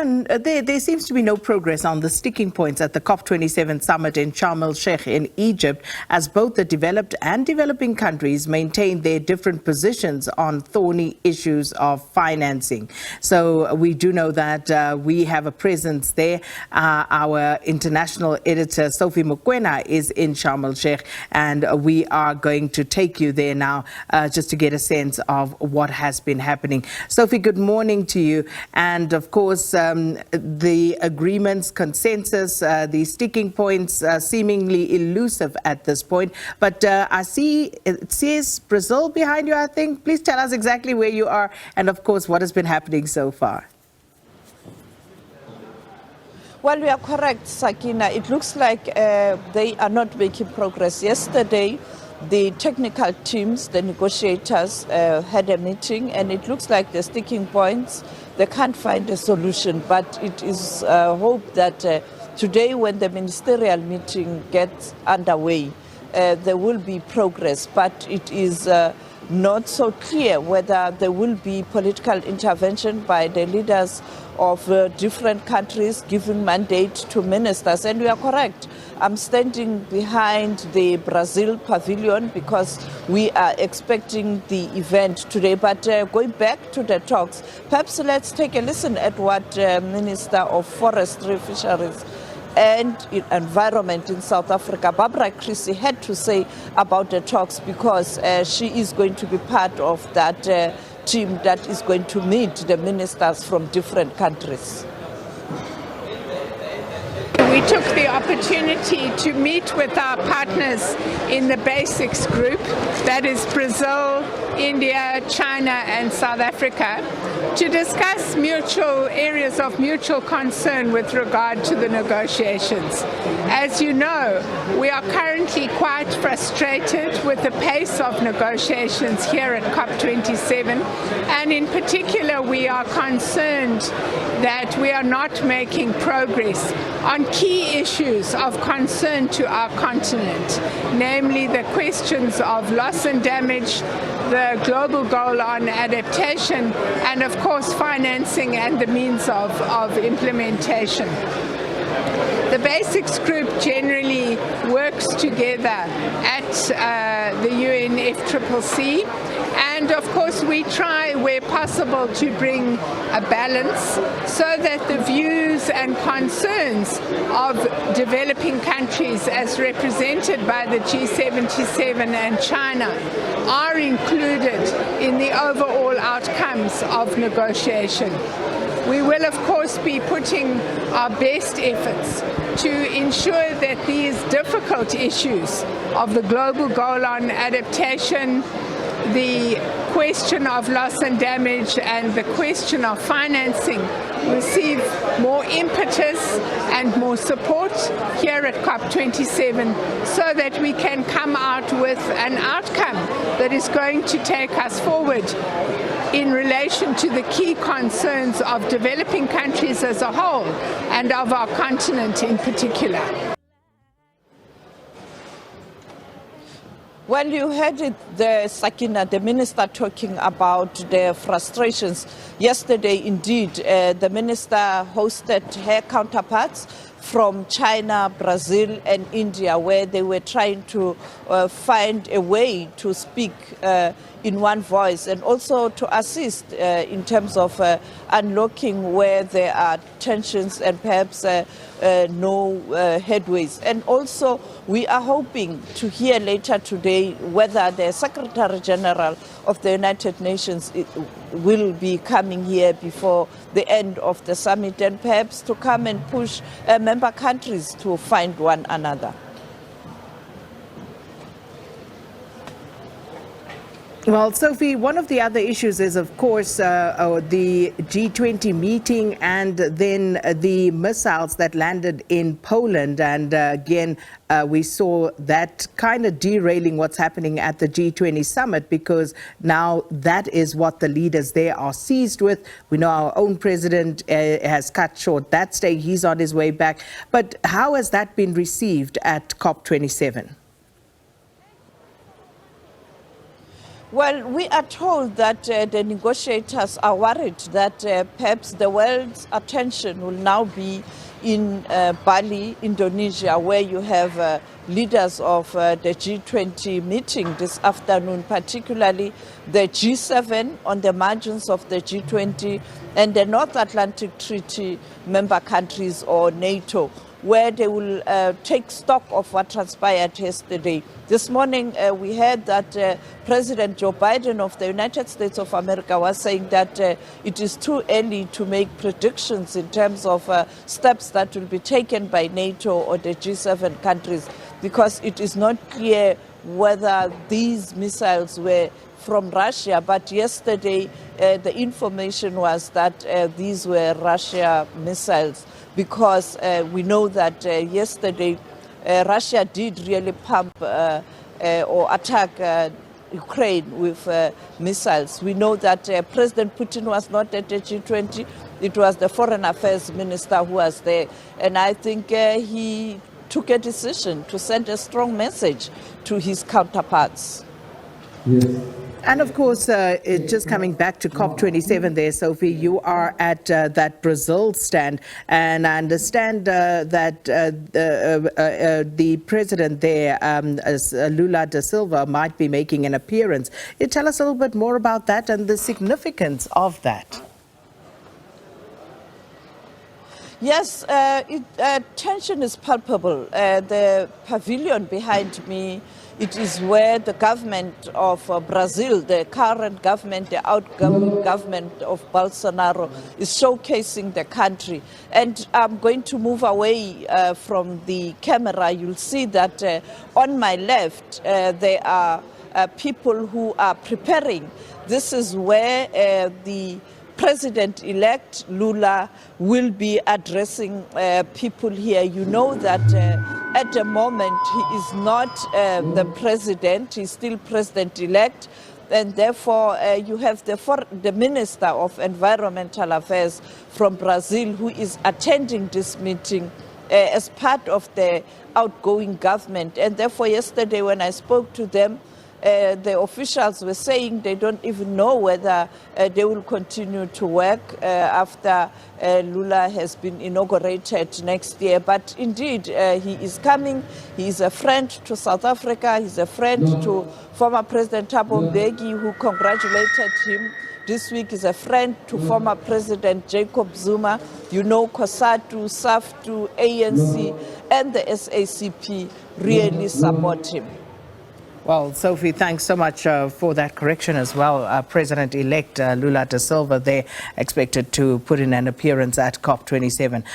there seems to be no progress on the sticking points at the COP27 Summit in Sharm El Sheikh in Egypt, as both the developed and developing countries maintain their different positions on thorny issues of financing. So we do know that we have a presence there. Our international editor, Sophie Mokoena, is in Sharm El Sheikh, and we are going to take you there now just to get a sense of what has been happening. Sophie, good morning to you. And of course, the agreements, consensus, the sticking points seemingly elusive at this point. But I see it says Brazil behind you, I think. Please tell us exactly where you are and, of course, what has been happening so far. Well, we are correct, Sakina. It looks like they are not making progress. Yesterday, the technical teams, the negotiators, had a meeting, and it looks like the sticking points, they can't find a solution. But it is hope that today, when the ministerial meeting gets underway, there will be progress. But it is not so clear whether there will be political intervention by the leaders of different countries giving mandate to ministers. And we are correct. I'm standing behind the Brazil pavilion because we are expecting the event today. But going back to the talks, perhaps let's take a listen at what Minister of Forestry, Fisheries and Environment in South Africa, Barbara Creecy, had to say about the talks, because she is going to be part of that team that is going to meet the ministers from different countries. We took the opportunity to meet with our partners in the BASICS group, that is Brazil, India, China and South Africa, to discuss mutual areas of mutual concern with regard to the negotiations. As you know, we are currently quite frustrated with the pace of negotiations here at COP27, and in particular we are concerned that we are not making progress on key issues of concern to our continent, namely the questions of loss and damage, the global goal on adaptation, and of course financing and the means of implementation. The BASICS group generally works together at the UNFCCC, and of course we try where possible to bring a balance so that the views and concerns of developing countries as represented by the G77 and China are included in the overall outcomes of negotiation. We will, of course, be putting our best efforts to ensure that these difficult issues of the global goal on adaptation, the question of loss and damage, and the question of financing receive more impetus and more support here at COP27, so that we can come out with an outcome that is going to take us forward in relation to the key concerns of developing countries as a whole and of our continent in particular. Well, you heard it there, Sakina, the minister talking about the frustrations. Yesterday, indeed, the minister hosted her counterparts from China, Brazil and India, where they were trying to find a way to speak in one voice, and also to assist in terms of unlocking where there are tensions and perhaps no headways. And also we are hoping to hear later today whether the Secretary General of the United Nations will be coming here before the end of the summit, and perhaps to come and push member countries to find one another. Well, Sophie, one of the other issues is, of course, the G20 meeting and then the missiles that landed in Poland. And again, we saw that kind of derailing what's happening at the G20 summit, because now that is what the leaders there are seized with. We know our own president has cut short that stay. He's on his way back. But how has that been received at COP27? Well, we are told that the negotiators are worried that perhaps the world's attention will now be in Bali, Indonesia, where you have leaders of the G20 meeting this afternoon, particularly the G7 on the margins of the G20 and the North Atlantic Treaty member countries or NATO, where they will take stock of what transpired yesterday. This morning, we heard that President Joe Biden of the United States of America was saying that it is too early to make predictions in terms of steps that will be taken by NATO or the G7 countries, because it is not clear whether these missiles were from Russia. But yesterday, the information was that these were Russia missiles, because we know that yesterday Russia did really pump or attack Ukraine with missiles. We know that President Putin was not at the G20. It was the Foreign Affairs Minister who was there. And I think he took a decision to send a strong message to his counterparts. Yes. And of course, just coming back to COP27 there, Sophie, you are at that Brazil stand, and I understand that the president there, Lula da Silva, might be making an appearance. You tell us a little bit more about that and the significance of that. Yes, tension is palpable. The pavilion behind me, it is where the government of Brazil, the current government, the outgoing government of Bolsonaro, is showcasing the country. And I'm going to move away from the camera. You'll see that on my left, there are people who are preparing. This is where the President-elect Lula will be addressing people here. You know that at the moment he is not the president, he's still president-elect, and therefore you have the Minister of Environmental Affairs from Brazil who is attending this meeting as part of the outgoing government. And therefore yesterday when I spoke to them, the officials were saying they don't even know whether they will continue to work after Lula has been inaugurated next year. But indeed, he is coming. He is a friend to South Africa. He's a friend to former President Thabo Mbeki, who congratulated him this week. Is a friend to former President Jacob Zuma. You know, COSATU, SAFTU, ANC, and the SACP really support him. Well, Sophie, thanks so much for that correction as well. President-elect Lula da Silva there expected to put in an appearance at COP27.